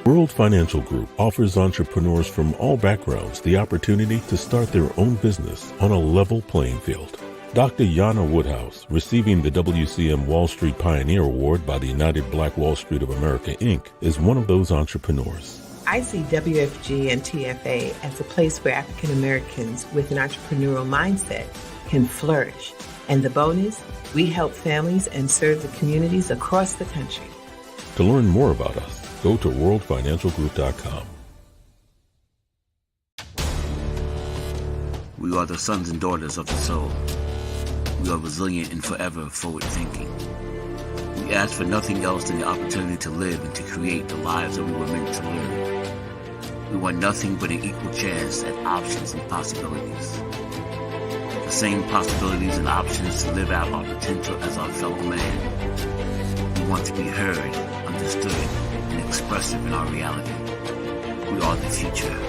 World Financial Group offers entrepreneurs from all backgrounds the opportunity to start their own business on a level playing field. Dr. Yana Woodhouse, receiving the WCM Wall Street Pioneer Award by the United Black Wall Street of America, Inc., is one of those entrepreneurs. I see WFG and TFA as a place where African Americans with an entrepreneurial mindset can flourish. And the bonus, we help families and serve the communities across the country. To learn more about us, go to worldfinancialgroup.com. We are the sons and daughters of the soul. We are resilient and forever forward-thinking. We ask for nothing else than the opportunity to live and to create the lives that we were meant to live. We want nothing but an equal chance at options and possibilities. The same possibilities and options to live out our potential as our fellow man. We want to be heard, understood, and expressive in our reality. We are the future.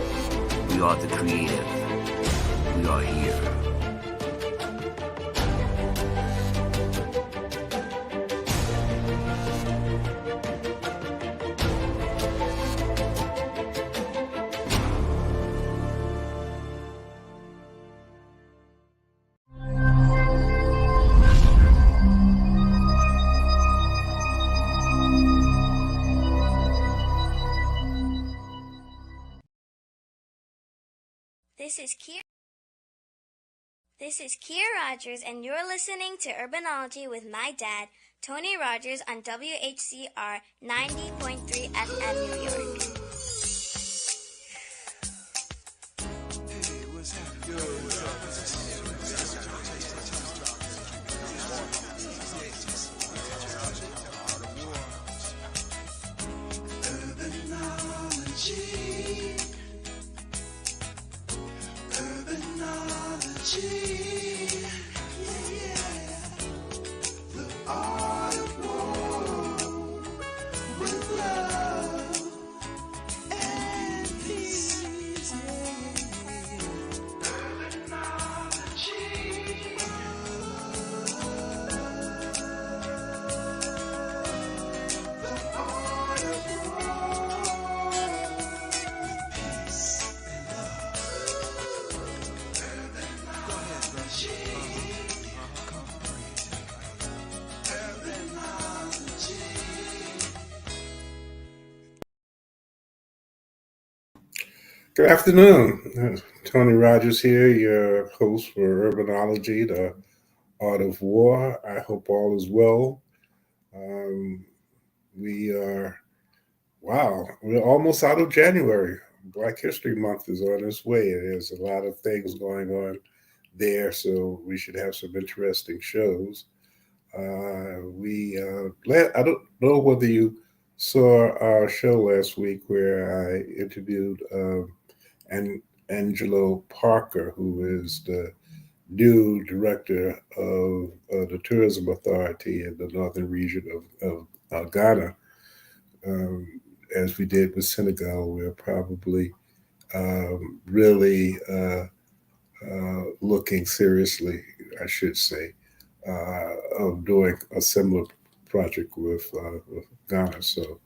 We are the creative. We are here. This is Kier Rogers, and you're listening to Urbanology with my dad, Tony Rogers, on WHCR 90.3 FM New York. Hey, what's happening? What's Good afternoon. Tony Rogers here, your host for Urbanology, the Art of War. I hope all is well. We're almost out of January. Black History Month is on its way. There's a lot of things going on there, so we should have some interesting shows. I don't know whether you saw our show last week where I interviewed Angelo Parker, who is the new director of the Tourism Authority in the northern region of Ghana. As we did with Senegal, we're probably really looking seriously, I should say, of doing a similar project with Ghana. So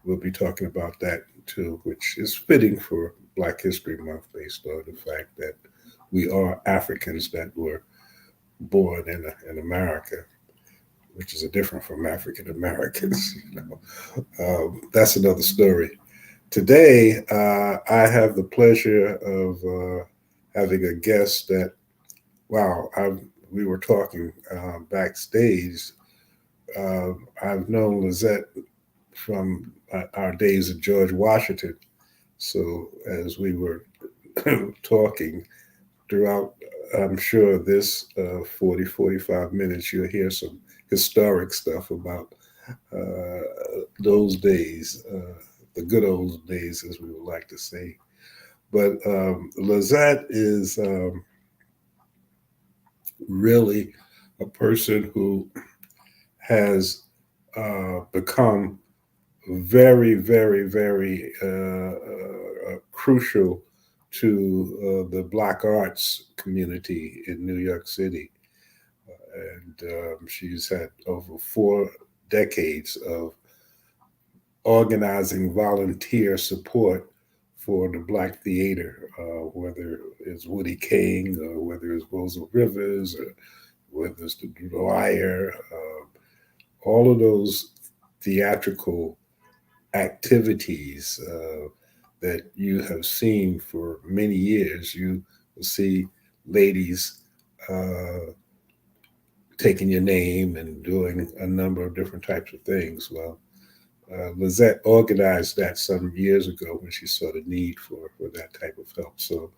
we'll be talking about that too, which is fitting for Black History Month based on the fact that we are Africans that were born in America, which is different from African Americans. That's another story. Today, I have the pleasure of having a guest that, we were talking backstage. I've known LaZette from our days at George Washington. So as we were talking throughout, I'm sure this 45 minutes, you'll hear some historic stuff about those days, the good old days, as we would like to say. But LaZette is really a person who has become very, very, very crucial to the Black arts community in New York City. And she's had over 4 decades of organizing volunteer support for the Black theater, whether it's Woody King or whether it's Rosa Rivers or whether it's the Dwyer, all of those theatrical activities that you have seen for many years. You will see ladies uh, taking your name and doing a number of different types of things. Well, LaZette organized that some years ago when she saw the need for that type of help. So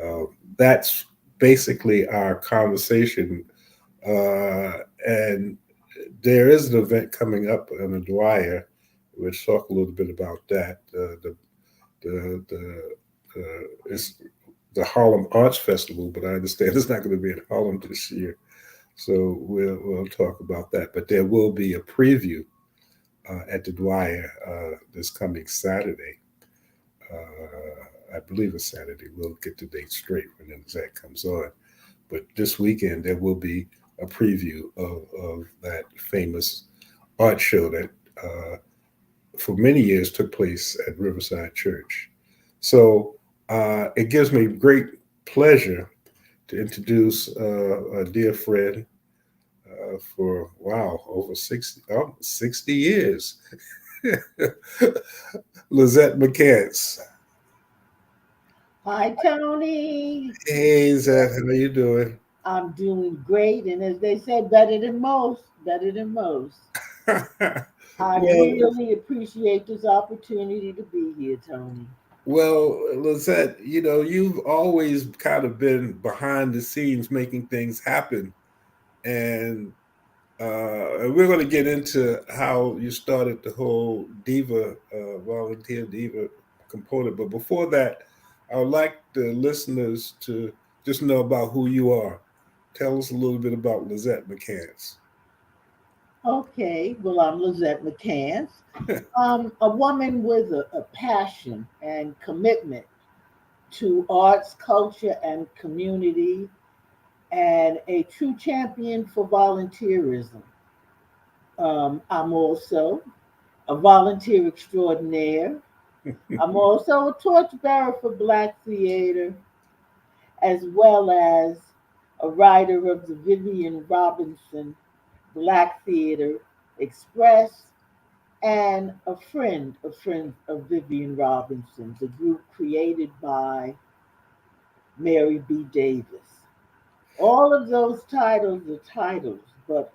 uh, that's basically our conversation. And there is an event coming up in the Dwyer. We'll talk a little bit about that. The it's the Harlem Arts Festival, but I understand it's not going to be in Harlem this year. So we'll talk about that. But there will be a preview at the Dwyer this coming Saturday. I believe it's Saturday. We'll get the date straight when that comes on. But this weekend there will be a preview of that famous art show that for many years took place at Riverside Church. So it gives me great pleasure to introduce a dear friend for, wow, over 60 years. LaZette McCants. Hi, Tony. Hey, Zette, how you doing? I'm doing great. And as they say, better than most, better than most. I well, really appreciate this opportunity to be here, Tony. well, Lizette, you've always kind of been behind the scenes making things happen. And we're going to get into how you started the whole Diva, volunteer Diva component. But before that, I would like the listeners to just know about who you are. Tell us a little bit about LaZette McCants. Okay, well, I'm LaZette McCants. I'm a woman with a passion and commitment to arts, culture, and community, and a true champion for volunteerism. I'm also a volunteer extraordinaire. I'm also a torchbearer for Black theater, as well as a writer of the Vivian Robinson Black Theater Express, and a friend of Vivian Robinson, the group created by Mary B. Davis. All of those titles are titles, but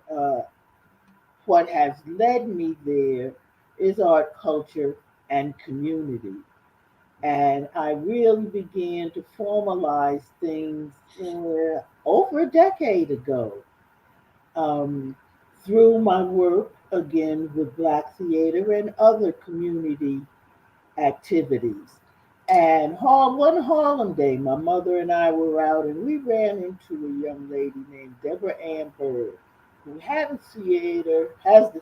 what has led me there is art, culture, and community. And I really began to formalize things over a decade ago, um, through my work again with Black theater and other community activities. And one Harlem day, my mother and I were out, and we ran into a young lady named Deborah Ann Bird, who has the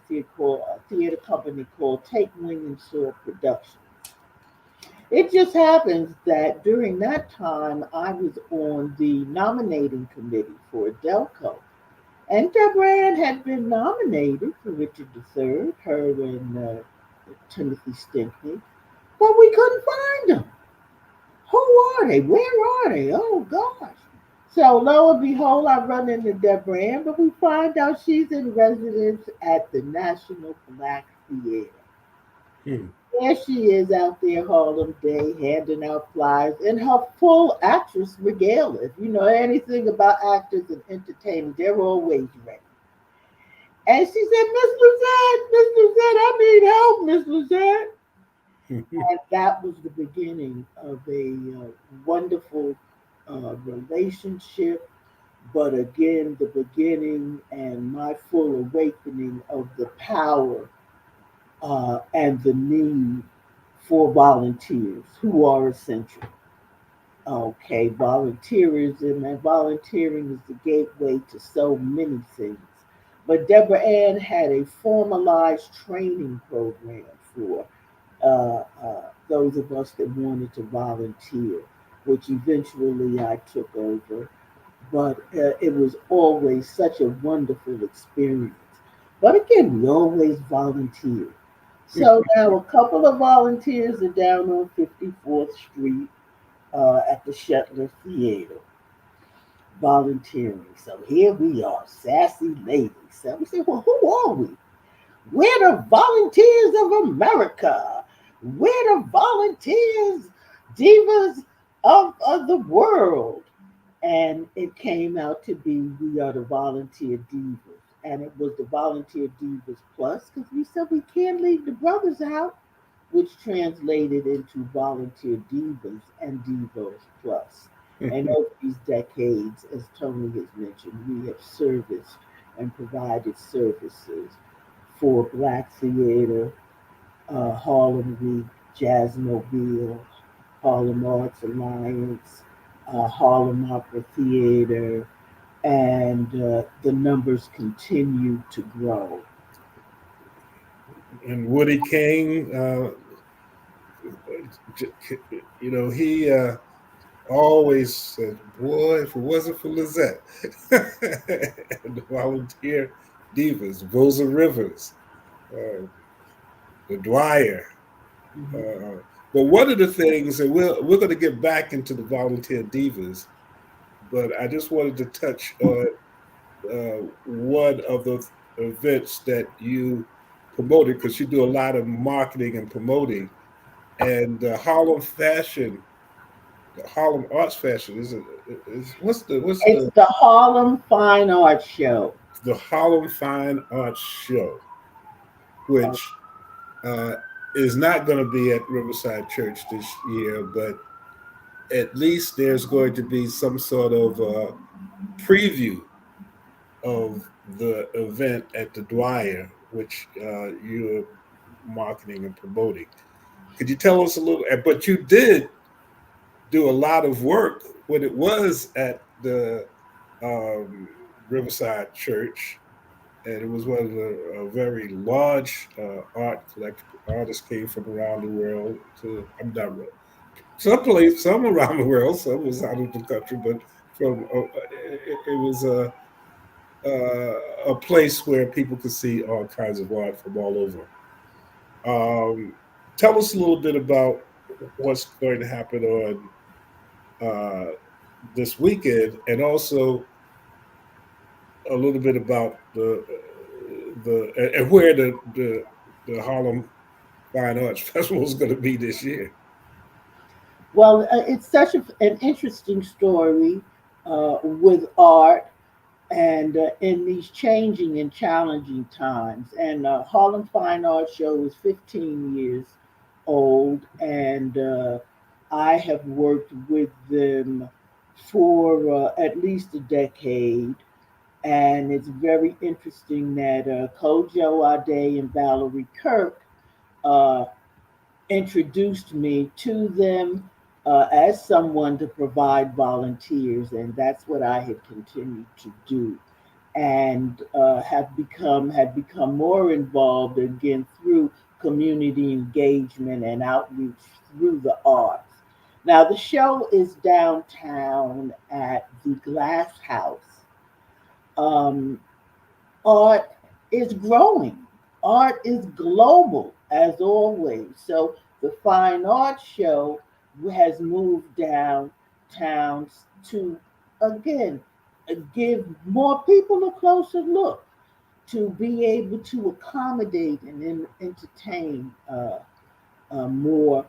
theater company called Take Wing and Soar Productions. It just happens that during that time, I was on the nominating committee for Delco. And Deborah Ann had been nominated for Richard III, her and Timothy Stinkney, but we couldn't find them. Who are they? Where are they? Oh, gosh. So lo and behold, I run into Deborah Ann, but we find out she's in residence at the National Black Theater. Hmm. There she is out there Harlem Day handing out flyers in her full actress regalia. If you know anything about actors and entertainment, they're always ready. And she said, Miss Lizette, I need help, Miss Lizette. And that was the beginning of a wonderful relationship, but again, the beginning and my full awakening of the power and the need for volunteers who are essential. Okay, volunteerism and volunteering is the gateway to so many things. But Deborah Ann had a formalized training program for those of us that wanted to volunteer, which eventually I took over. But it was always such a wonderful experience. But again, we always volunteered. So now a couple of volunteers are down on 54th Street at the Shetler Theater volunteering. So here we are, sassy ladies. So we say, well, who are we? We're the Volunteers of America. We're the volunteers, divas of the world. And it came out to be we are the Volunteer Divas. And it was the Volunteer Divas Plus because we said we can't leave the brothers out, which translated into Volunteer Divas and Divas Plus. And over these decades, as Tony has mentioned, we have serviced and provided services for Black Theater, Harlem Week, Jazzmobile, Harlem Arts Alliance, Harlem Opera Theater, and the numbers continue to grow. And Woody King, he always said, "Boy, if it wasn't for LaZette and the volunteer divas, Rosa Rivers, uh, the Dwyer." Mhm. But one of the things, and we're going to get back into the volunteer divas, but I just wanted to touch on one of the events that you promoted because you do a lot of marketing and promoting, and the Harlem Arts Fashion is It's the Harlem Fine Arts Show. the Harlem Fine Arts Show, Uh, which uh, is not going to be at Riverside Church this year, but at least there's going to be some sort of preview of the event at the Dwyer, which you're marketing and promoting. Could you tell us a little? But you did do a lot of work when it was at the um, Riverside Church, and it was one of the a very large art collector. Artists came from around the world to I'm not some around the world, some was out of the country, but from it was a place where people could see all kinds of art from all over. Um, Tell us a little bit about what's going to happen on uh, this weekend, and also a little bit about the and where the Harlem Fine Arts Festival is going to be this year. well, it's such an interesting story with art and in these changing and challenging times. And Harlem Fine Arts Show is 15 years old, and I have worked with them for at least a decade. And it's very interesting that Kojo Ade and Valerie Kirk uh, introduced me to them as someone to provide volunteers, and that's what I had continued to do, and have become more involved again through community engagement and outreach through the arts. Now the show is downtown at the Glass House. Um, Art is growing. Art is global, as always. So the Fine Arts Show has moved downtown to, again, give more people a closer look, to be able to accommodate and entertain more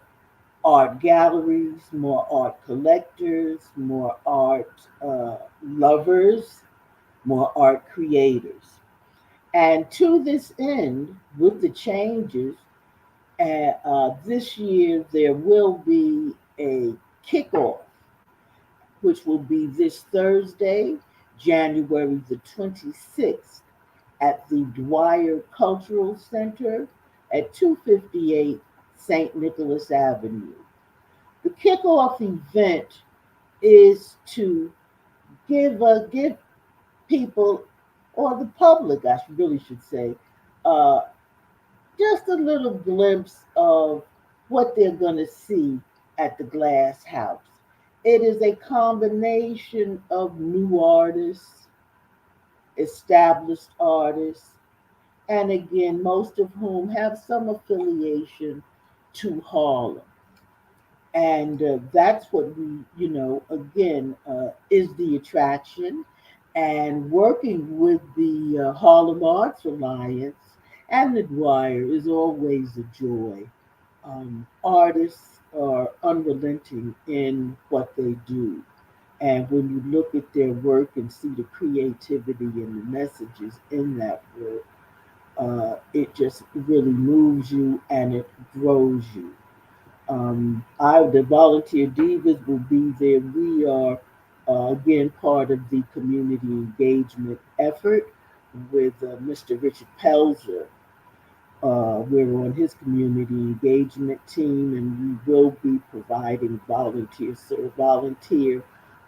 art galleries, more art collectors, more art lovers, more art creators. And to this end, with the changes, this year there will be a kickoff, which will be this Thursday, January the 26th, at the Dwyer Cultural Center at 258 St. Nicholas Avenue. The kickoff event is to give people, or the public, really should say, uh, just a little glimpse of what they're going to see at the Glass House. It is a combination of new artists, established artists, and again, most of whom have some affiliation to Harlem. And that's what we, again, is the attraction. And working with the Harlem Arts Alliance and the Dwyer is always a joy. Artists are unrelenting in what they do. And when you look at their work and see the creativity and the messages in that work, it just really moves you and it grows you. The volunteer divas will be there. We are again part of the community engagement effort with Mr. Richard Pelzer. We're on his community engagement team, and we will be providing volunteer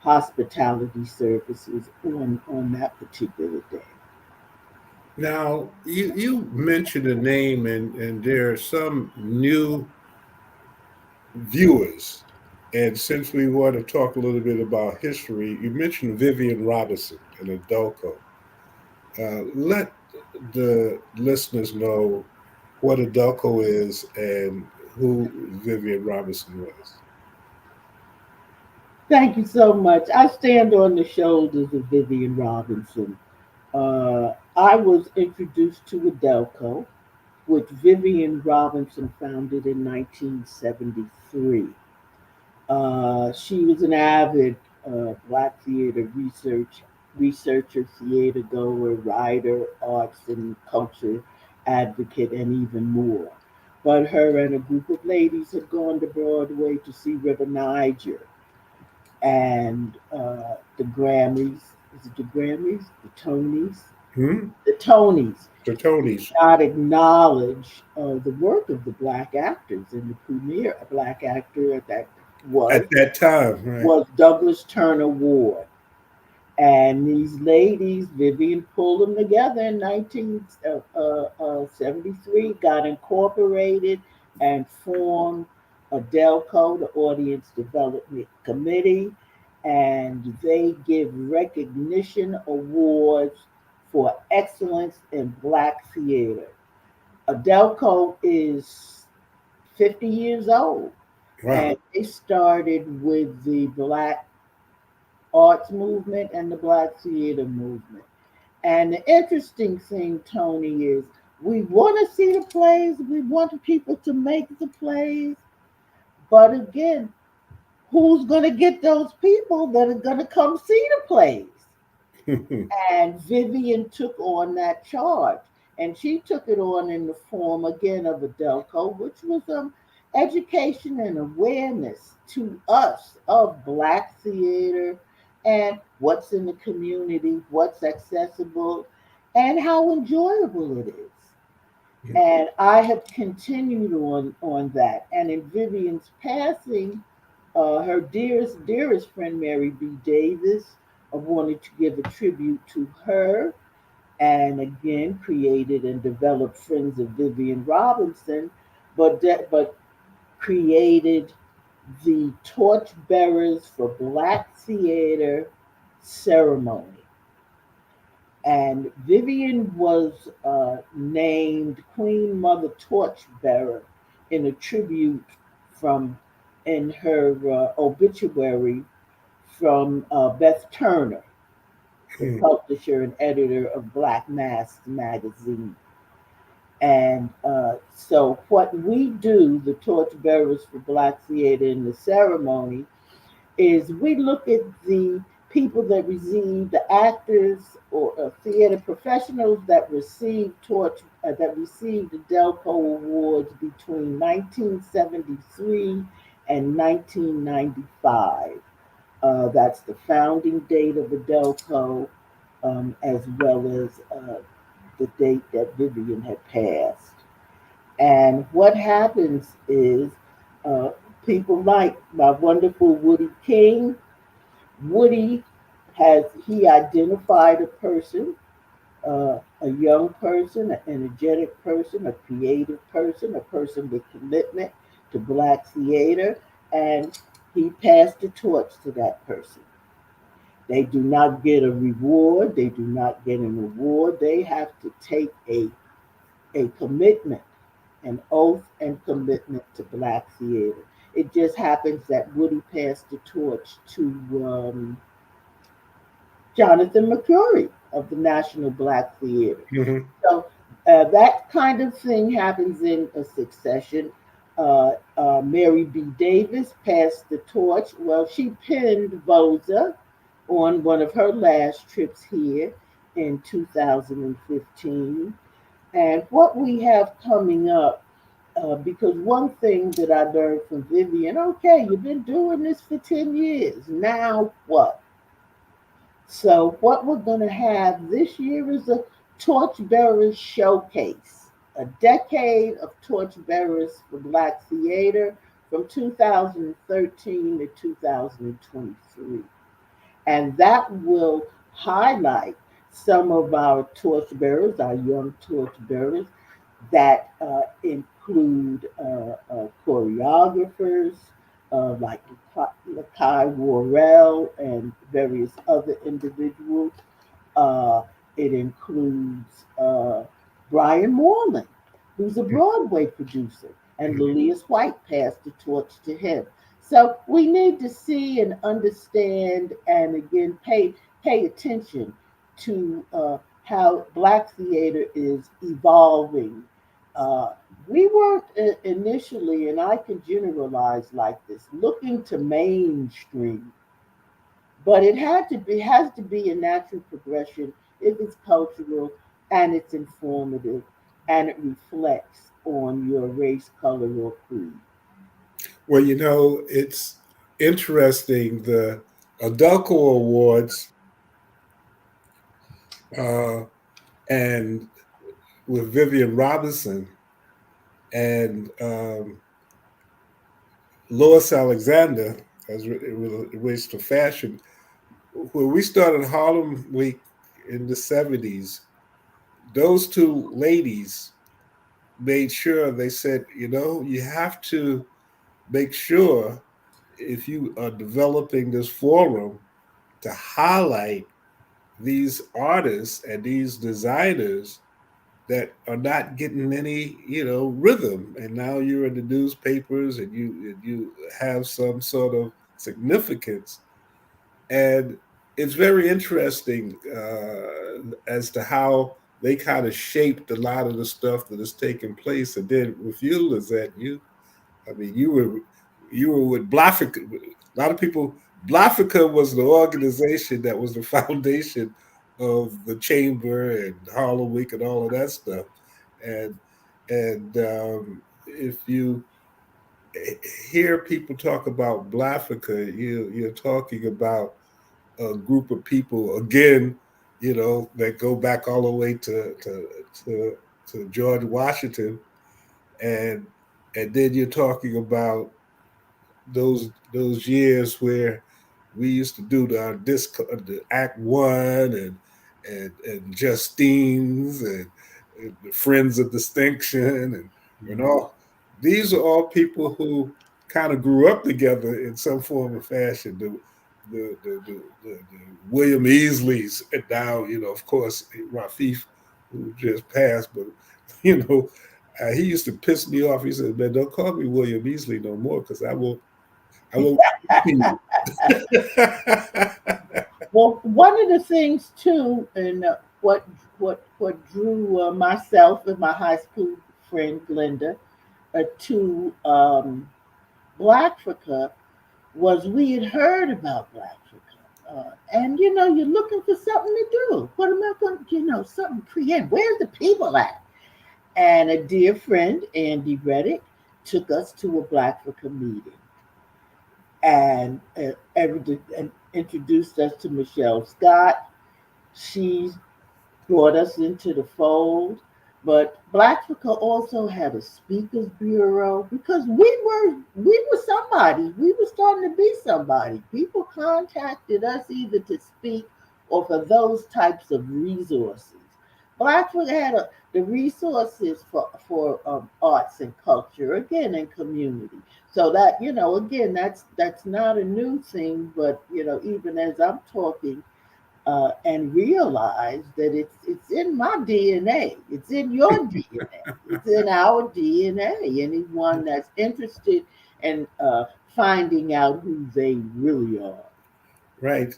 hospitality services on that particular day. Now, you mentioned a name, and there are some new viewers. And since we want to talk a little bit about history, you mentioned Vivian Robinson and Adolco. Let the listeners know what Adolco is and who Vivian Robinson was. Thank you so much. I stand on the shoulders of Vivian Robinson. I was introduced to Adelco, which Vivian Robinson founded in 1973. She was an avid Black theater researcher, theater goer, writer, arts and culture advocate, and even more. But her and a group of ladies had gone to Broadway to see River Niger and the Grammys. Is it the Grammys? The Tonys? Hmm? The Tonys The Tonys not acknowledge the work of the black actors. And the premier black actor that at was that time, right? was Douglas Turner Ward. And these ladies, Vivian pulled them together in 1973, got incorporated and formed ADELCO, the Audience Development Committee, and they give recognition awards for excellence in Black theater. ADELCO is 50 years old, and Wow. they started with the Black arts movement and the Black theater movement. And the interesting thing, Tony, is we want to see the plays, we want the people to make the plays, but again, who's going to get those people that are going to come see the plays? And Vivian took on that charge. And she took it on in the form again of a Delco, which was education and awareness to us of Black theater and what's in the community, what's accessible, and how enjoyable it is. And I have continued on that. And in Vivian's passing, her dearest friend Mary B. Davis wanted to give a tribute to her, and again created and developed Friends of Vivian Robinson, but created the Torchbearers for Black Theater ceremony. And Vivian was named Queen Mother Torchbearer in a tribute from in her obituary from Beth Turner, the publisher and editor of Black Mass magazine. And so, what we do, the Torchbearers for Black Theater in the ceremony, is we look at the people that receive the actors or theater professionals that received the Delco Awards between 1973 and 1995. That's the founding date of the Delco, as well as the date that Vivian had passed. And what happens is uh, people like my wonderful Woody King. Woody he identified a person, a young person, an energetic person, a creative person, a person with commitment to Black theater, and he passed the torch to that person. They do not get a reward. They do not get an award. They have to take a a commitment, an oath and commitment to Black theater. It just happens that Woody passed the torch to Jonathan McCurry of the National Black Theater. Hmm. So that kind of thing happens in a succession. Mary B. Davis passed the torch. Well, she pinned Voza on one of her last trips here in 2015. And what we have coming up, because one thing that I learned from Vivian, okay, you've been doing this for 10 years. Now what? So, what we're going to have this year is a Torchbearers Showcase, a decade of torchbearers for Black theater from 2013 to 2023. And that will highlight some of our torchbearers, our young torchbearers, that include choreographers like Lakai Worrell and various other individuals. Uh, it includes Brian Moreland, who's a Broadway producer, and Lilius White passed the torch to him. So we need to see and understand, and again pay attention to how Black theater is evolving. Uh, we weren't initially, and I can generalize like this, looking to mainstream, but it had to be has to be a natural progression if it's cultural and it's informative and it reflects on your race, color, or creed. Well, it's interesting. The Adulco Awards, uh, and with Vivian Robinson and Lois Alexander, as it relates to fashion. When we started Harlem Week in the 70s, those two ladies made sure, they said, you have to make sure, if you are developing this forum, to highlight these artists and these designers that are not getting any, rhythm. And now you're in the newspapers and you have some sort of significance. And it's very interesting as to how they kind of shaped a lot of the stuff that is taking place. And then with you, LaZette, I mean, you were with Blafika. A lot of people. Blafika was the organization that was the foundation of the chamber and Harlem Week and all of that stuff. And if you hear people talk about Blafika, you're talking about a group of people again, that go back all the way to George Washington, and then you're talking about those years where we used to do the Act One and Justine's and the Friends of Distinction and all. These are all people who kind of grew up together in some form or fashion. The William Easleys, and now of course Rafif, who just passed, but he used to piss me off. He said, "Man, don't call me William Easley no more, because I won't speak to you." Well, one of the things too, and what drew myself and my high school friend Glenda to Blackfrica was we had heard about Blackfrica, and you're looking for something to do. What am I going to, something creative? Where's the people at? And a dear friend, Andy Reddick, took us to a Blackfrica meeting and and introduced us to Michelle Scott. She brought us into the fold. But Blackfrica also had a speakers bureau because we were somebody. We were starting to be somebody. People contacted us either to speak or for those types of resources. Blackfrica had the resources for arts and culture again and community. So that again that's not a new thing. But even as I'm talking, and realize that it's in my DNA. It's in your DNA. It's in our DNA. Anyone that's interested in finding out who they really are. Right.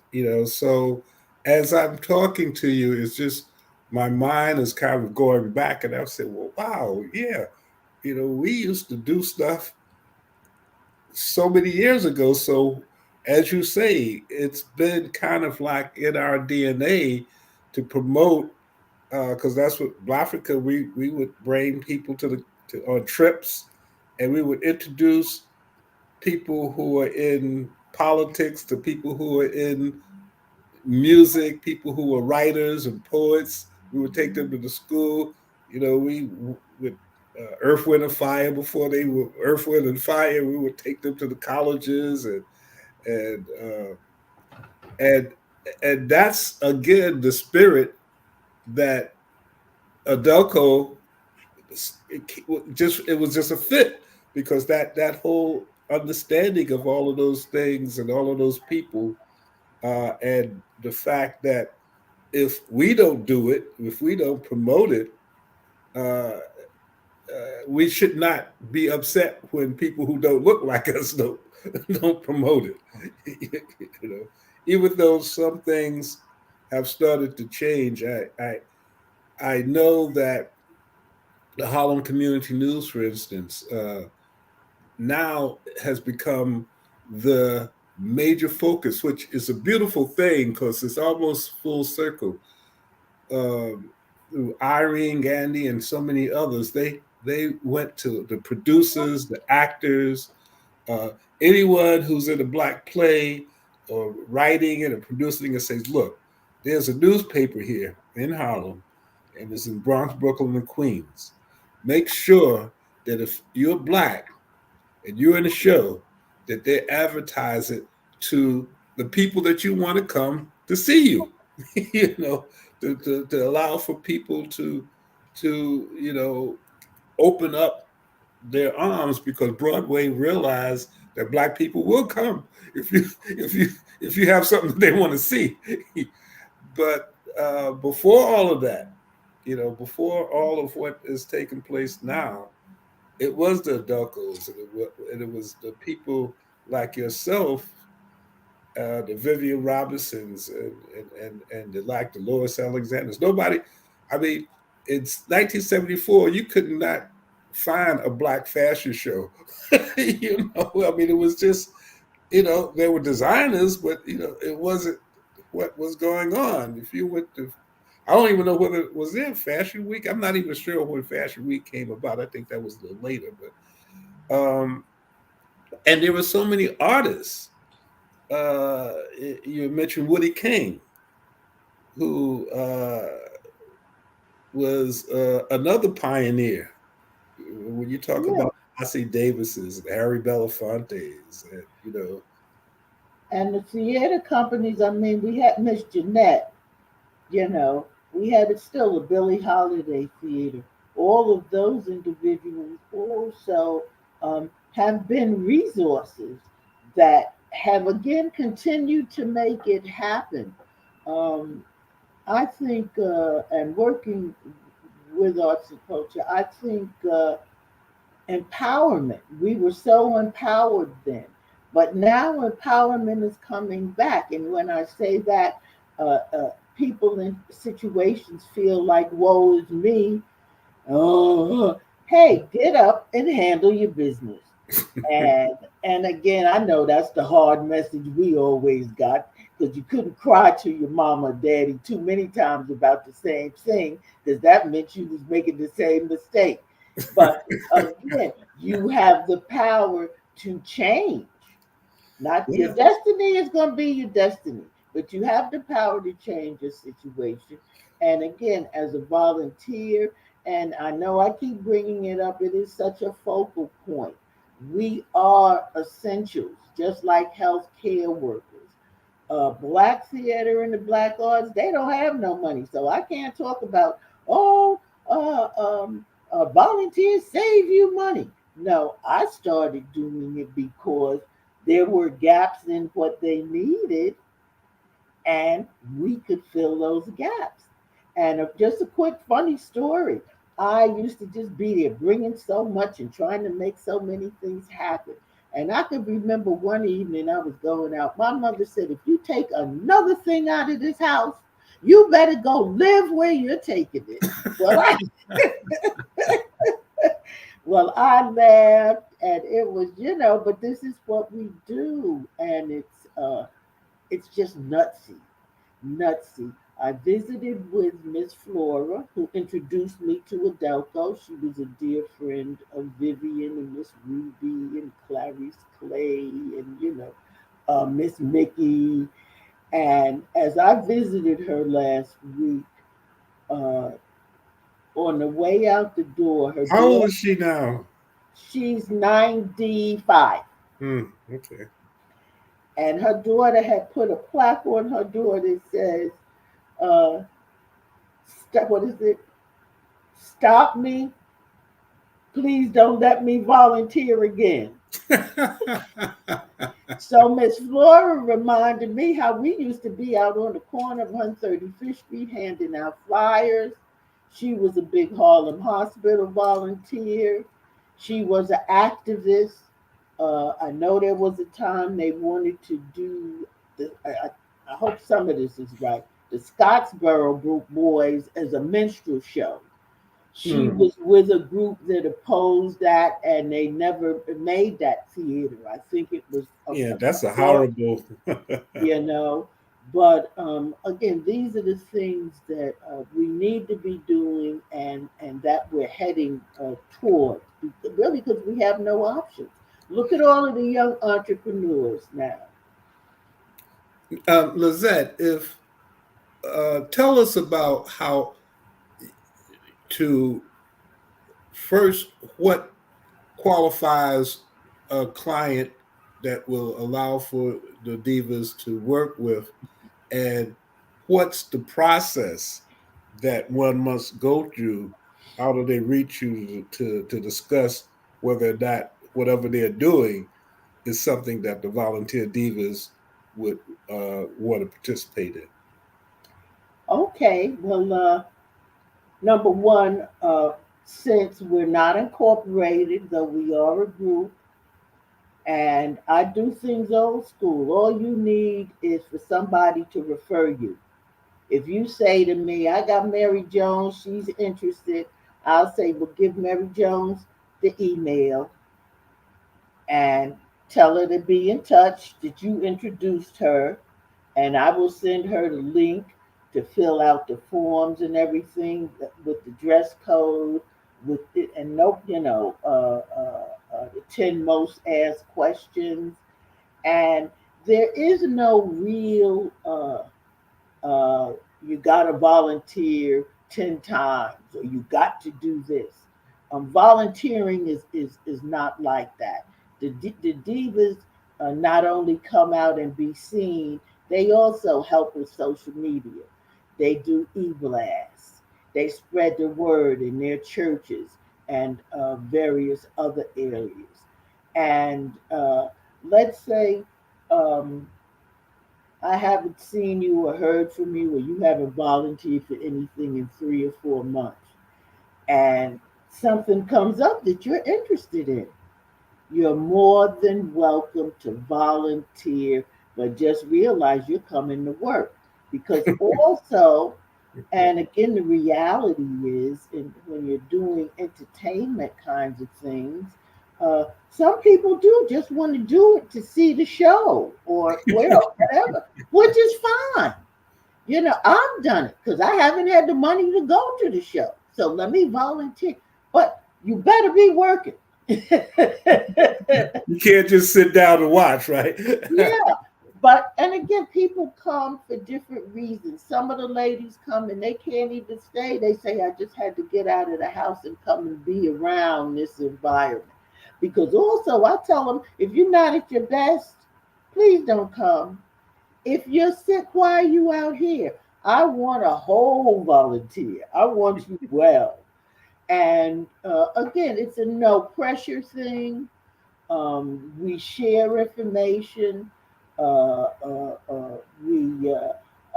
So as I'm talking to you, it's just my mind is kind of going back, and I've said, well, wow, yeah, we used to do stuff so many years ago. So as you say, it's been kind of like in our DNA to promote, because that's what Africa, we would bring people on trips, and we would introduce people who are in politics to people who are in music, people who were writers and poets. We would take them to the school. We would Earth, Wind, and Fire before they were Earth, Wind, and Fire. We would take them to the colleges, and uh, and and that's again the spirit that Adelco, it was just a fit, because that whole understanding of all of those things and all of those people, and the fact that if we don't do it, if we don't promote it, we should not be upset when people who don't look like us don't promote it. you know, Even though some things have started to change, I know that the Harlem Community News, for instance, now has become the major focus, which is a beautiful thing because it's almost full circle. um, Irene, Gandhi, and so many others, they went to the producers, the actors, uh, anyone who's in a black play or writing it or producing it, says, "Look, there's a newspaper here in Harlem, and it's in Bronx, Brooklyn, and Queens. Make sure that if you're black and you're in a show, that they advertise it to the people that you want to come to see you." you know, to allow for people to open up their arms, because Broadway realized that black people will come if you have something that they want to see. But before all of that, before all of what is taking place now, it was the adultos, and it was the people like yourself, the Vivian Robinsons, and the like the Lois Alexanders. Nobody, I mean, it's 1974. You could not find a black fashion show. I mean, it was just, there were designers, but it wasn't what was going on. If you went to, I don't even know whether it was in Fashion Week. I'm not even sure when Fashion Week came about. I think that was a little later, but and there were so many artists. uh, you mentioned Woody King, who was another pioneer. When you talk Yeah, about Ossie Davises and Harry Belafonte's, and the theater companies. I mean, we had Miss Jeanette. You know, we had it still a Billie Holiday theater. All of those individuals also have been resources that have again continued to make it happen. Um, I think, and working with arts and culture, I think empowerment. We were so empowered then, but now empowerment is coming back. And when I say that, people in situations feel like, woe is me. Oh, hey, get up and handle your business. And and again, I know that's the hard message we always got, because you couldn't cry to your mama or daddy too many times about the same thing, because that meant you was making the same mistake. But again, you have the power to change. Not your yeah, destiny is going to be your destiny, but you have the power to change your situation. And again, as a volunteer, and I know I keep bringing it up, it is such a focal point. We are essentials, just like healthcare workers. Black theater and the black arts, they don't have no money. So I can't talk about, oh, volunteers save you money. No, I started doing it because there were gaps in what they needed, and we could fill those gaps. And just a quick funny story. I used to just be there bringing so much and trying to make so many things happen. And I could remember one evening I was going out. My mother said, if you take another thing out of this house, you better go live where you're taking it. Well, I laughed, and it was, but this is what we do, and it's just nutsy, nutsy. I visited with Miss Flora, who introduced me to Adelco. She was a dear friend of Vivian and Miss Ruby and Clarice Clay and, Miss Mickey. And as I visited her last week, uh, on the way out the door, her How old daughter, is she now? she's 95. Okay. And her daughter had put a plaque on her door that says, uh, what is it? Stop me. Please don't let me volunteer again. So Miss Flora reminded me how we used to be out on the corner of 135th Street handing out flyers. She was a big Harlem Hospital volunteer. She was an activist. I know there was a time they wanted to do I hope some of this is right. The Scottsboro Boys as a minstrel show. She Hmm. was with a group that opposed that, and they never made that theater. I think it was Yeah, a that's a floor, horrible. you know. But again, these are the things that we need to be doing, and that we're heading toward. Really, because we have no options. Look at all of the young entrepreneurs now. LaZette, if tell us about how to first what qualifies a client that will allow for the divas to work with, and what's the process that one must go through? How do they reach you to discuss whether or not whatever they're doing is something that the volunteer divas would want to participate in? Okay, well, number one, since we're not incorporated, though we are a group, and I do things old school. All you need is for somebody to refer you. If you say to me, I got Mary Jones, she's interested, I'll say, well, give Mary Jones the email and tell her to be in touch, that you introduced her, and I will send her the link to fill out the forms and everything with the dress code, with it, and no, the 10 most asked questions. And there is no real you got to volunteer 10 times or you got to do this. Volunteering is not like that. The divas not only come out and be seen, they also help with social media. They do e-blasts. They spread the word in their churches and various other areas. And let's say um, I haven't seen you or heard from you, or you haven't volunteered for anything in 3 or 4 months, and something comes up that you're interested in, you're more than welcome to volunteer, but just realize you're coming to work. Because also, and again, the reality is, when you're doing entertainment kinds of things, some people do just want to do it to see the show or well, whatever, which is fine. I've done it because I haven't had the money to go to the show. So let me volunteer. But you better be working. You can't just sit down and watch, right? Yeah, but and again, people come for different reasons. Some of the ladies come and they can't even stay. They say, I just had to get out of the house and come and be around this environment. Because also, I tell them, if you're not at your best, please don't come. If you're sick, why are you out here? I want a whole volunteer. I want you well. And again, it's a no pressure thing. We share information. We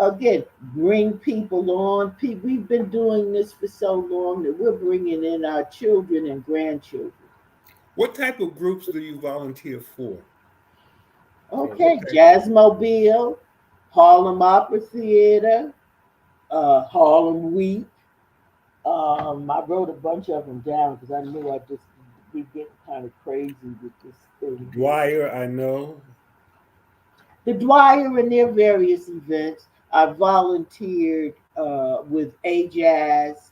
again, bring people on. We've been doing this for so long that we're bringing in our children and grandchildren. What type of groups do you volunteer for? Or what Okay, type of Jazzmobile, Harlem Opera Theater, Harlem Week. I wrote a bunch of them down because I knew I'd just be getting kind of crazy with this thing here. Dwyer, I know. The Dwyer and their various events. I volunteered with AJazz,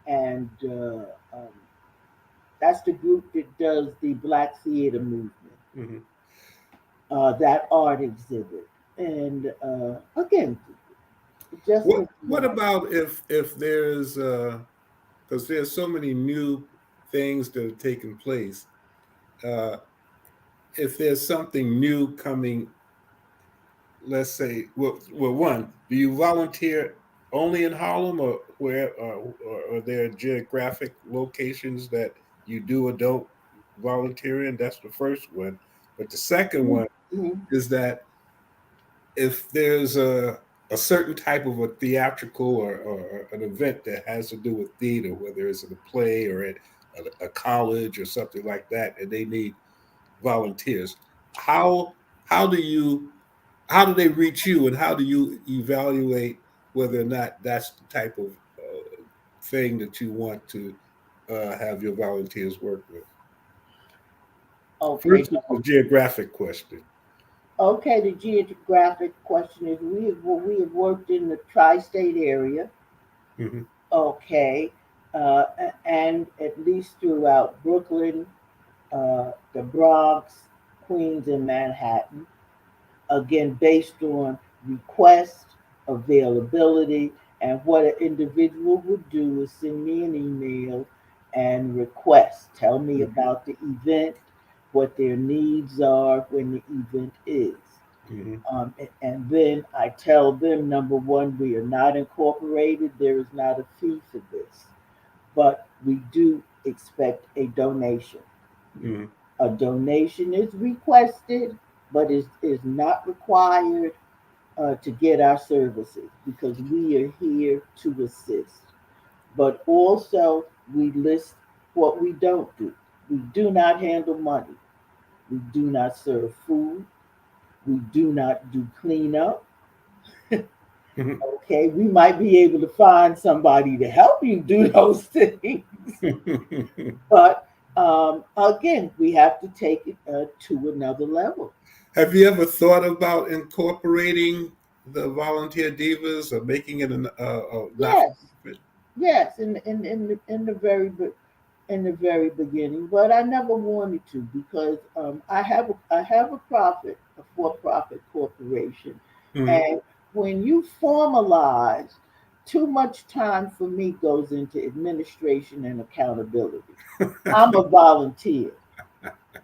and that's the group that does the Black Theater Movement, Hmm. that art exhibit. And again, just What as what about if there's because there's so many new things that are taking place. Uh, if there's something new coming, let's say, well, one, do you volunteer only in Harlem, or where, or are there geographic locations that you do or don't volunteer in? That's the first one. But the second one Mhm. is that if there's a certain type of a theatrical or an event that has to do with theater, whether it's in a play or at a college or something like that, and they need volunteers, how how do you how do they reach you, and how do you evaluate whether or not that's the type of thing that you want to have your volunteers work with? Okay, First is the geographic question. okay. The geographic question is we have worked in the tri-state area. Hmm. Okay, and at least throughout Brooklyn, the Bronx, Queens, and Manhattan. Again, based on request, availability, and what an individual would do is send me an email and request. Tell me about the event, what their needs are when the event is. Hmm. And then I tell them, number one, we are not incorporated. There is not a fee for this, but we do expect a donation. Hmm. A donation is requested, but is not required to get our services because we are here to assist. But also, we list what we don't do. We do not handle money. We do not serve food. We do not do cleanup. Okay, we might be able to find somebody to help you do those things, but again, we have to take it to another level. Have you ever thought about incorporating the volunteer divas or making it a not for Yes, profit? yes, in the very beginning, but I never wanted to because I have a profit, a for-profit corporation, Hmm. and when you formalize, too much time for me goes into administration and accountability. I'm a volunteer.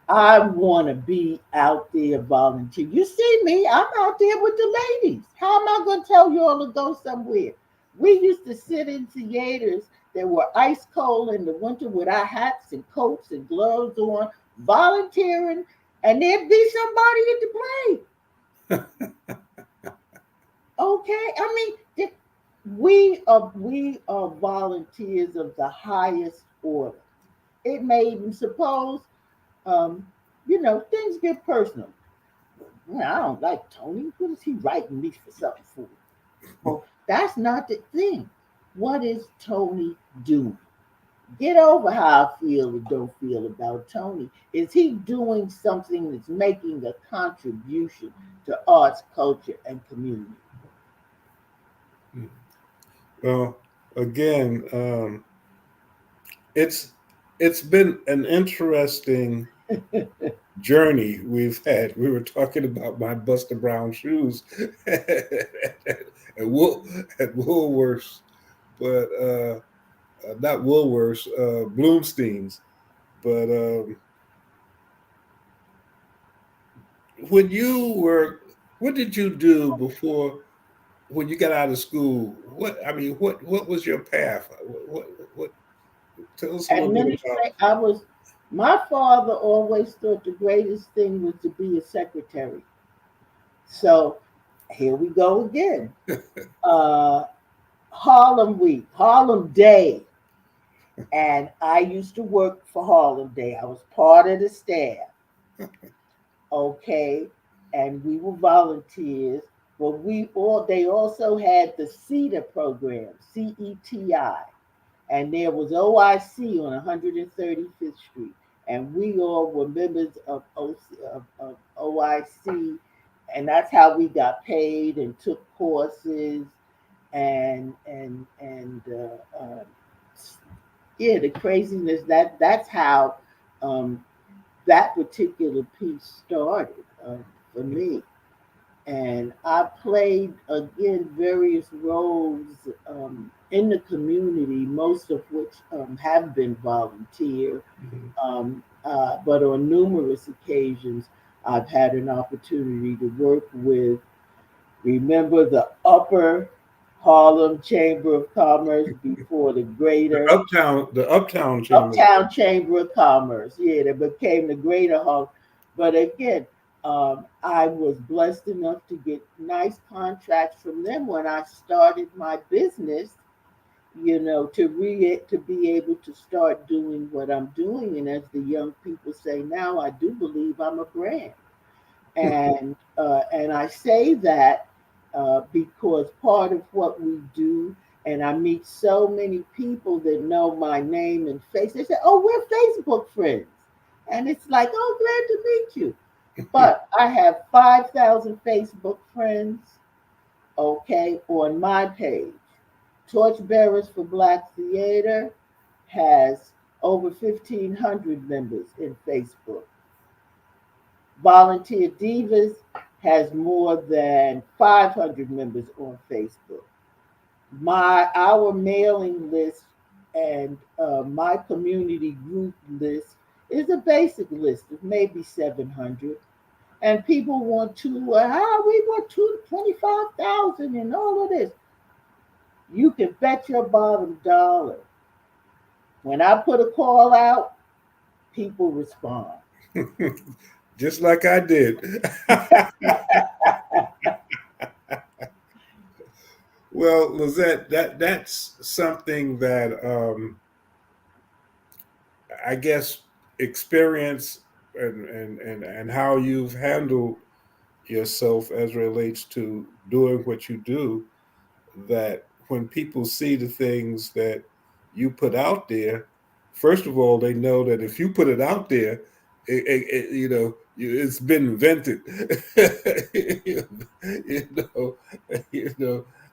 I want to be out there volunteer. You see me, I'm out there with the ladies. How am I going to tell you all to go somewhere? We used to sit in theaters that were ice cold in the winter with our hats and coats and gloves on, volunteering, and there'd be somebody at the play. Okay, I mean, we are volunteers of the highest order. It may even suppose, um, things get personal. Well, I don't like Tony. What is he writing me for something for? Well, that's not the thing. What is Tony doing? Get over how I feel or don't feel about Tony. Is he doing something that's making a contribution to arts, culture, and community? Well, again, it's it's been an interesting journey we've had. We were talking about my Buster Brown shoes at Woolworths, but not Woolworths, Bloomstein's. But when you were, what did you do before when you got out of school? What was your path? What tell us a little bit about. Administrate. My father always thought the greatest thing was to be a secretary. So Here we go again. Uh, Harlem Week, Harlem Day. And I used to work for Harlem Day. I was part of the staff, okay? And we were volunteers, but they also had the CETA program, CETI, and there was OIC on 135th Street, and we all were members of, of OIC, and that's how we got paid and took courses and yeah, the craziness that's how um, that particular piece started for me. And I played again various roles in the community, most of which have been volunteer. But on numerous occasions, I've had an opportunity to work with. Remember the Upper Harlem Chamber of Commerce before the Greater The Uptown Chamber. Uptown Chamber of Commerce. Yeah, that became the Greater Harlem. But again, I was blessed enough to get nice contracts from them when I started my business. To be able to start doing what I'm doing, and as the young people say now, I do believe I'm a brand. And I say that because part of what we do, and I meet so many people that know my name and face. They say, "Oh, we're Facebook friends," and it's like, "Oh, glad to meet you." But I have 5,000 Facebook friends, okay, on my page. Torchbearers for Black Theater has over 1,500 members in Facebook. Volunteer Divas has more than 500 members on Facebook. Our mailing list and my community group list is a basic list of maybe 700. And people want we want 25,000 and all of this. You can bet your bottom dollar. When I put a call out, people respond. Just like I did. Well, LaZette, that's something that I guess experience and how you've handled yourself as relates to doing what you do, that when people see the things that you put out there, first of all, they know that if you put it out there, it's been invented. you know,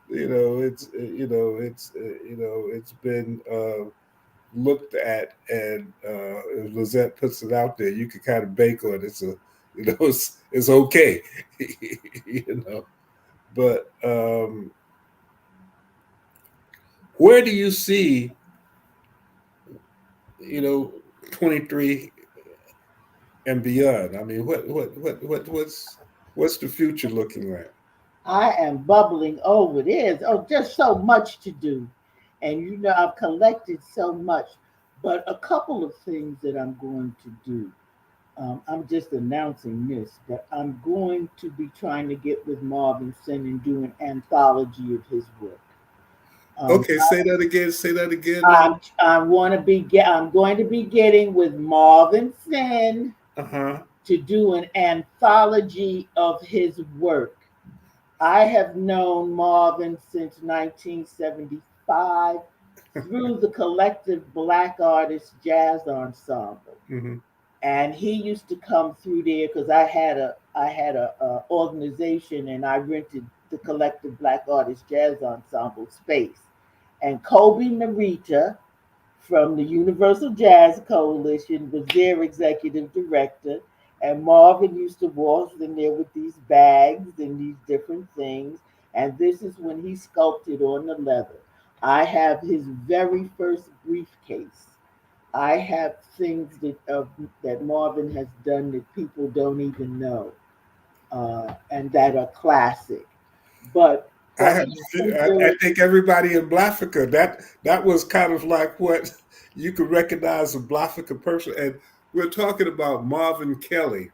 you know, it's been looked at, and if LaZette puts it out there, you can kind of bank on it. It's okay, But where do you see, 23 and beyond? I mean, what's the future looking like? I am bubbling over. There's just so much to do. And I've collected so much. But a couple of things that I'm going to do. I'm just announcing this, that I'm going to be trying to get with Marvin Sin and do an anthology of his work. Okay, say that again. Say that again. I'm going to be getting with Marvin Sin to do an anthology of his work. I have known Marvin since 1975 through the Collective Black Artists Jazz Ensemble. Mm-hmm. And he used to come through there because I had a organization, and I rented the Collective Black Artists Jazz Ensemble space. And Kobe Narita from the Universal Jazz Coalition was their executive director. And Marvin used to walk in there with these bags and these different things. And this is when he sculpted on the leather. I have his very first briefcase. I have things that Marvin has done that people don't even know, and that are classic. But I think everybody in Blafrica, that was kind of like what you could recognize a Blafrica person. And we're talking about Marvin Kelly,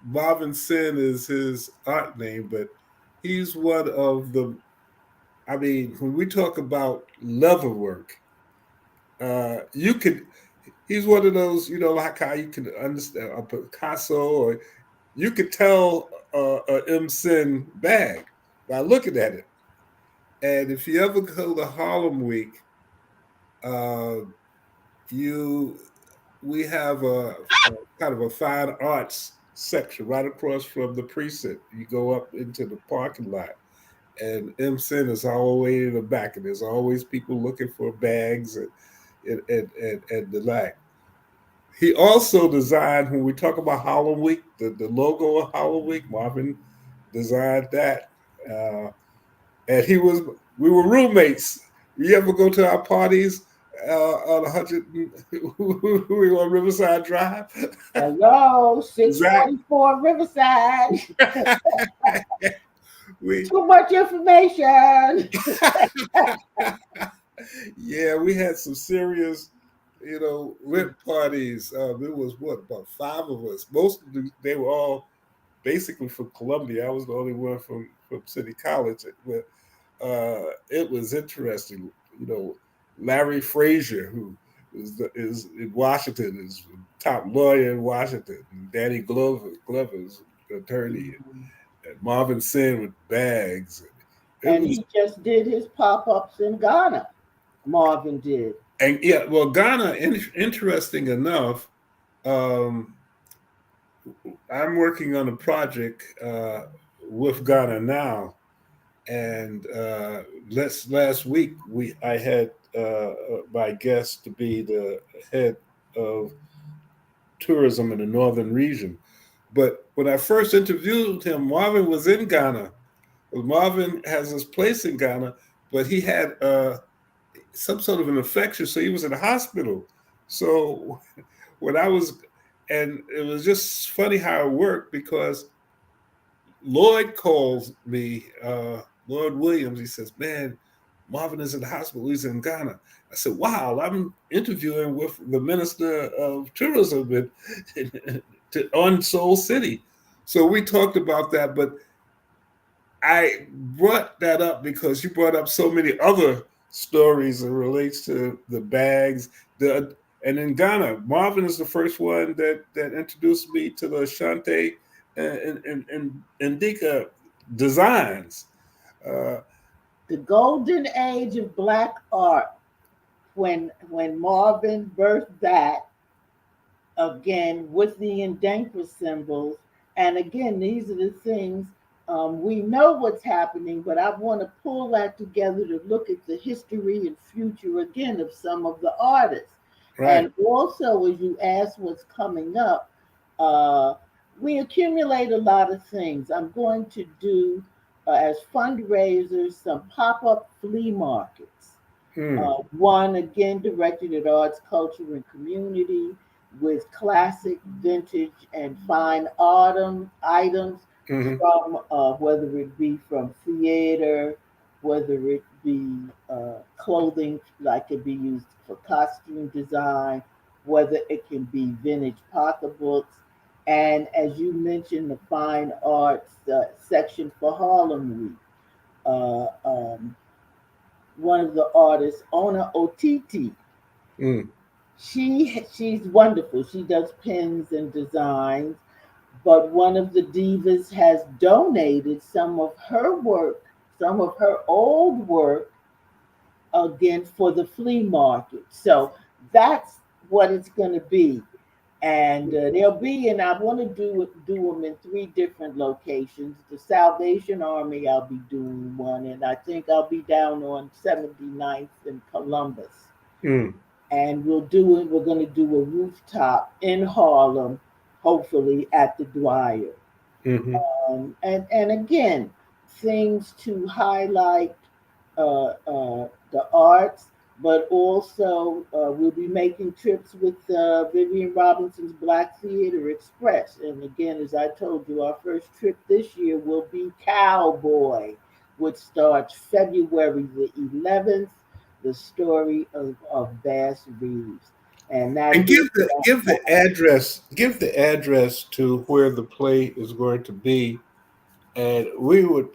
Marvin Sin is his art name, but he's one of the. I mean, when we talk about leather work, you could. He's one of those, like how you can understand a Picasso, or you could tell a M. Sin bag by looking at it. And if you ever go to Harlem Week, uh, you we have a kind of a fine arts section right across from the precinct. You go up into the parking lot, and M Center is all the way in the back, and there's always people looking for bags and the like. He also designed, when we talk about Harlem Week, the logo of Harlem Week, Marvin designed that. Uh, and we were roommates. You ever go to our parties on 100, we were on Riverside Drive? Hello, Zach. 644 Riverside. we Too much information. Yeah, we had some serious, lit parties. There was about five of us. They were all basically from Columbia. I was the only one from City College. But it was interesting. Larry Frazier, who is in Washington, is top lawyer in Washington. And Danny Glover's attorney, and Marvin Sin with bags. And he just did his pop-ups in Ghana. Marvin did. And yeah, well, Ghana, interesting enough, um, I'm working on a project with Ghana now, and last week I had my guest to be the head of tourism in the northern region. But when I first interviewed him, Marvin was in Ghana. Well, Marvin has his place in Ghana, but he had some sort of an infection, so he was in the hospital. So when and it was just funny how it worked, because Lloyd calls me, Lloyd Williams. He says, "Man, Marvin is in the hospital. He's in Ghana." I said, "Wow, I'm interviewing with the Minister of Tourism on Seoul City." So we talked about that, but I brought that up because you brought up so many other stories that relates to the bags. And in Ghana, Marvin is the first one that introduced me to the Ashante and Indika designs. The golden age of Black art, when Marvin birthed that, again with the Ndenkra symbols. And again, these are the things, we know what's happening, but I want to pull that together to look at the history and future again of some of the artists. Right. And also, as you ask what's coming up, we accumulate a lot of things. I'm going to do, as fundraisers, some pop-up flea markets. One again directed at arts, culture, and community, with classic, vintage, and fine items from, whether it be from theater, whether it be clothing, like it be used for costume design, whether it can be vintage pocketbooks, and as you mentioned, the fine arts section for Harlem Week. Uh, um, One of the artists, Ona Otiti. She's wonderful. She does pins and designs, but one of the divas has donated some of her work, some of her old work, again for the flea market. So that's what it's going to be. And they'll be, and I want to do them in three different locations. The Salvation Army, I'll be doing one, and I think I'll be down on 79th in Columbus. And we're going to do a rooftop in Harlem, hopefully at the Dwyer. And again, things to highlight the arts, but also we'll be making trips with Vivian Robinson's Black Theater Express. And again, as I told you, our first trip this year will be Cowboy, which starts February the 11th, the story of Bass Reeves. and that And is give the address to where the play is going to be, and we would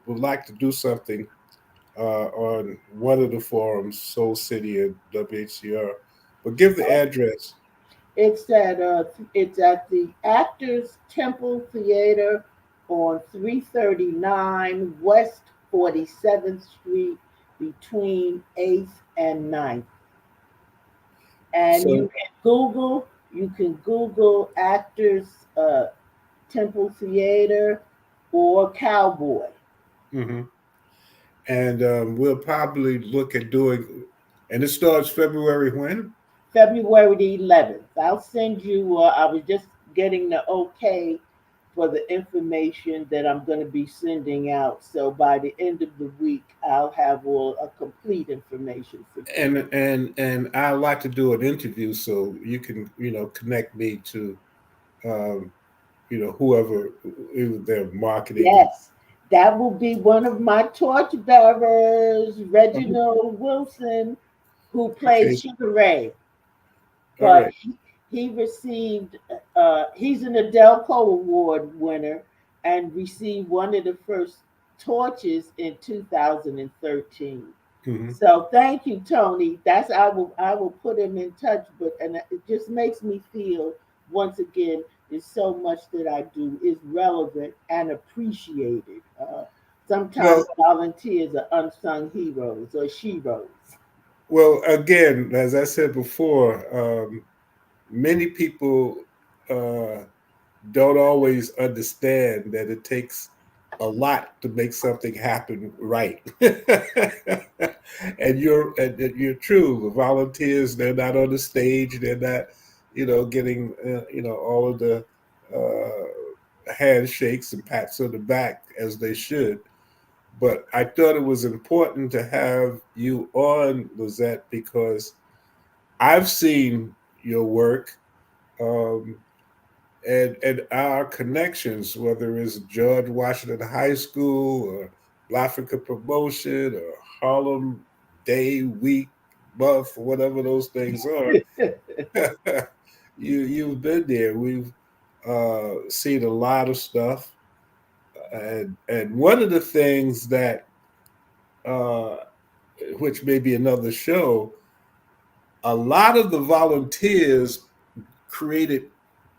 like to do something on one of the forums, Soul City and WHCR. But give the address. it's at the Actors Temple Theater on 339 West 47th Street between 8th and 9th. And So, you can Google Actors Temple Theater or Cowboy. mhm. And we'll probably look at doing, and it starts February when? February the 11th. I'll send you, I was just getting the okay for the information that I'm going to be sending out. So by the end of the week, I'll have all a complete information for you. And I like to do an interview so you can connect me to um, whoever they're marketing. Yes, that will be one of my torchbearers, Reginald Wilson, who Okay, plays Sugar Ray. all But right. he received, he's an Adelco Award winner and received one of the first torches in 2013. Hmm. So thank you, Tony. I will put him in touch, but and it just makes me feel once again there's so much that I do is relevant and appreciated. Sometimes Well, volunteers are unsung heroes or sheroes. well, again, as I said before, many people uh, don't always understand that it takes a lot to make something happen right. And you're true. The volunteers, they're not on the stage. They're not, getting all of the handshakes and pats on the back as they should. But I thought it was important to have you on, LaZette, because I've seen your work. Um, and our connections, whether it's George Washington High School or Africa Promotion or Harlem Day, Week, Month, whatever those things are, you've been there. We've seen a lot of stuff, and one of the things that, uh, which may be another show, a lot of the volunteers created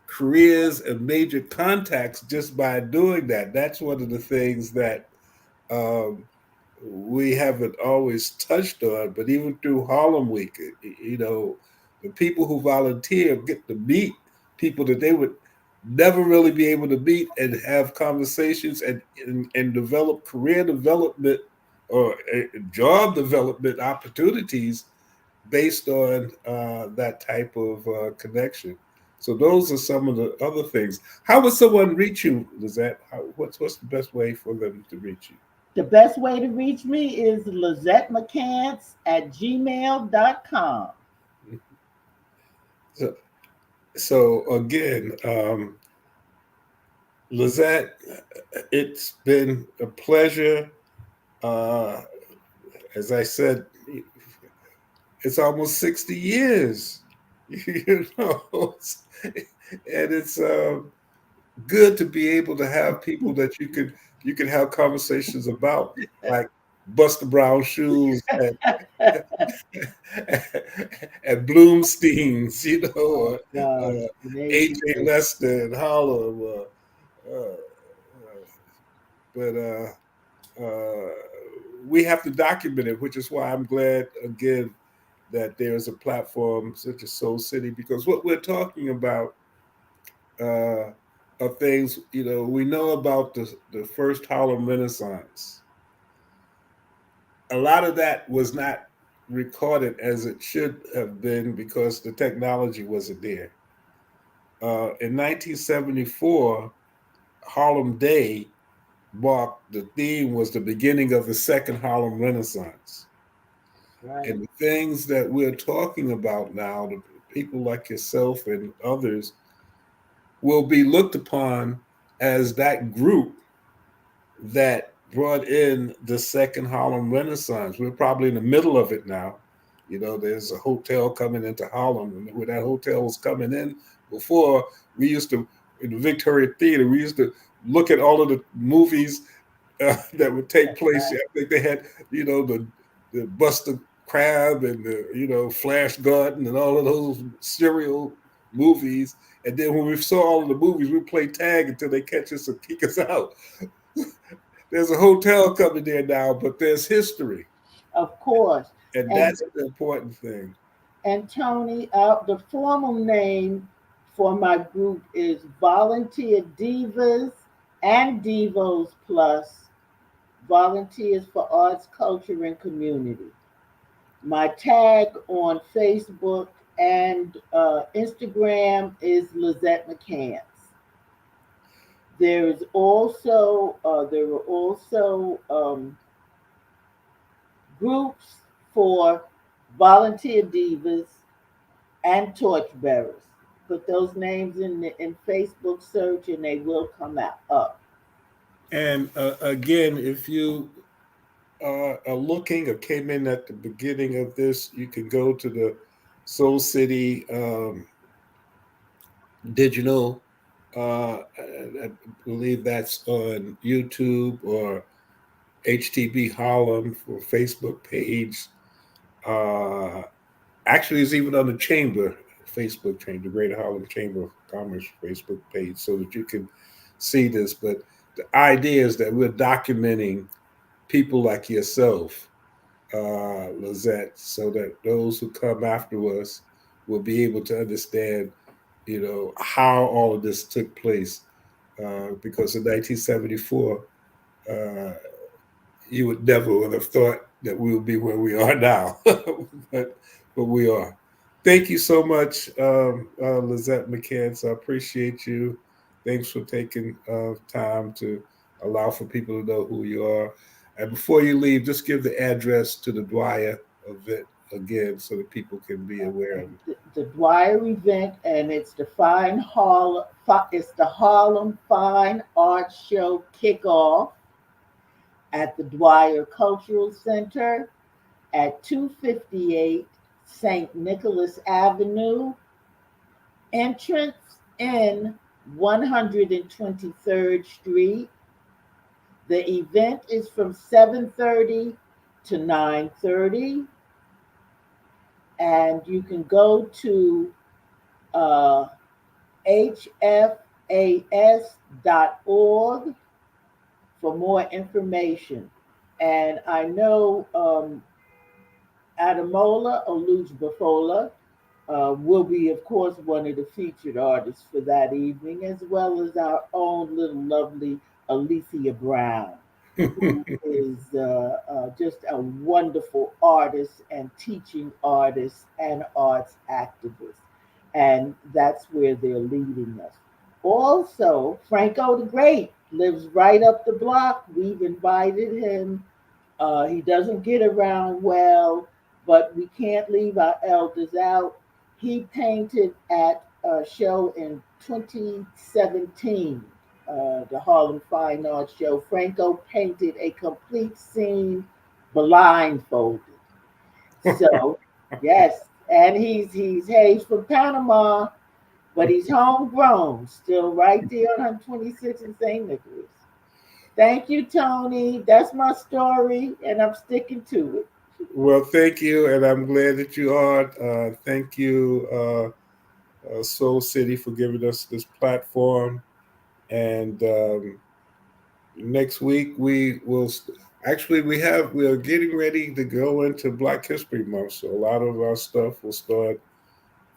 careers and major contacts just by doing that. That's one of the things that um, we haven't always touched on. But even through Harlem Week, the people who volunteer get to meet people that they would never really be able to meet and have conversations and develop career development or job development opportunities based on that type of connection. So those are some of the other things. How would someone reach you, Lizette? What's the best way for them to reach you? The best way to reach me is LaZette McCants at gmail.com. So, so again, Lizette, it's been a pleasure. Uh, as I said, it's almost 60 years, and it's good to be able to have people that you can have conversations about, like Buster Brown shoes and and Bloomsteins, or Gosh, uh, AJ amazing. Lester and Harlem. But we have to document it, which is why I'm glad again that there's a platform such as Soul City, because what we're talking about uh, of things, we know about the first Harlem Renaissance. A lot of that was not recorded as it should have been because the technology wasn't there. In 1974, Harlem Day marked the theme was the beginning of the second Harlem Renaissance. Right. And the things that we're talking about now, the people like yourself and others, will be looked upon as that group that brought in the second Harlem Renaissance. We're probably in the middle of it now, There's a hotel coming into Harlem, and where that hotel was coming in before, we used to, in the Victoria Theater, we used to look at all of the movies that would take place. I think they had, the Buster Crab and the, Flash Garden and all of those serial movies. And then when we saw all of the movies, we play tag until they catch us and kick us out. There's a hotel coming there now, but there's history. Of course. And that's the important thing. And Tony, the formal name for my group is Volunteer Divas and Devos Plus, Volunteers for Arts, Culture, and Community. My tag on Facebook and Instagram is LaZette McCants. There are also groups for volunteer divas and torchbearers. Put those names in Facebook search, and they will come up. And again, if you are looking or came in at the beginning of this, you can go to the Soul City digital. I believe that's on YouTube, or HTB Harlem for Facebook page. Actually, it's even on the Chamber Facebook page, the Greater Harlem Chamber of Commerce Facebook page, so that you can see this. But the idea is that we're documenting people like yourself, LaZette, so that those who come after us will be able to understand, how all of this took place. Because in 1974, you would never have thought that we would be where we are now, but we are. Thank you so much, LaZette McCants. I appreciate you. Thanks for taking time to allow for people to know who you are. And before you leave, just give the address to the Dwyer event again, so that people can be aware of it. The Dwyer event, and it's the Harlem Fine Arts Show kickoff at the Dwyer Cultural Center at 258 St. Nicholas Avenue, entrance in 123rd Street. The event is from 7:30 to 9:30, and you can go to hfas.org for more information. And I know Adamola Olujibafola will be, of course, one of the featured artists for that evening, as well as our own little lovely Alicia Brown, who is just a wonderful artist and teaching artist and arts activist. And that's where they're leading us. Also, Franco the Great lives right up the block. We've invited him. He doesn't get around well, but we can't leave our elders out. He painted at a show in 2017, the Harlem Fine Arts Show. Franco painted a complete scene blindfolded. So, yes, and he's from Panama, but he's homegrown, still right there on 126 in St. Nicholas. Thank you, Tony. That's my story, and I'm sticking to it. Well, thank you, and I'm glad that you are. Thank you, Soul City, for giving us this platform. And next week we will. Actually, we are getting ready to go into Black History Month, so a lot of our stuff will start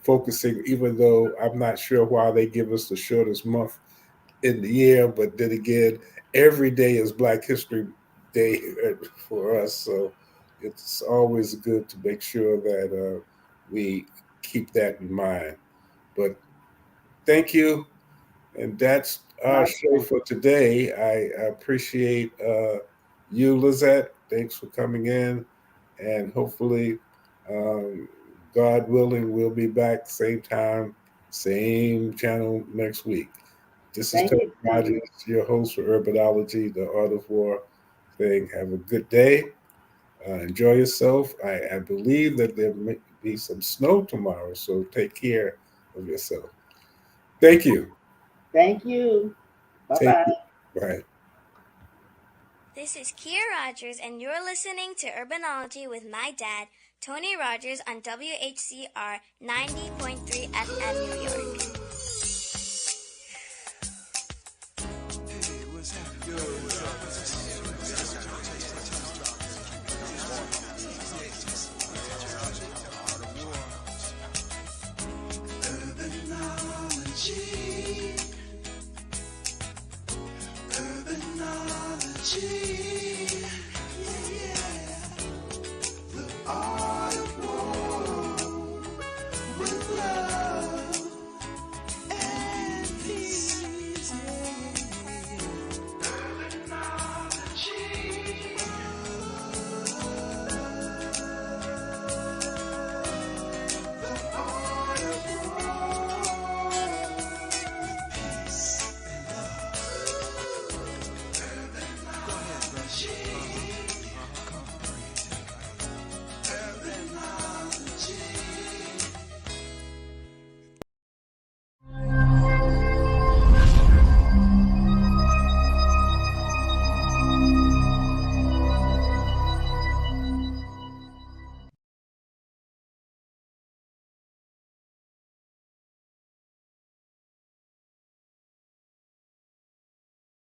focusing. Even though I'm not sure why they give us the shortest month in the year, but then again, every day is Black History Day for us, so it's always good to make sure that we keep that in mind. But thank you, and that's our show for today. I appreciate you, LaZette. Thanks for coming in, and hopefully, God willing, we'll be back same time, same channel next week. This is Tony Rogers, your host for Urbanology, the Art of War thing. Have a good day, Enjoy yourself. I believe that there may be some snow tomorrow, so take care of yourself. Thank you. Thank you. Bye Take bye. Bye. This is Kia Rogers, and you're listening to Urbanology with my dad, Tony Rogers, on WHCR 90.3 FM New York. Urbanology.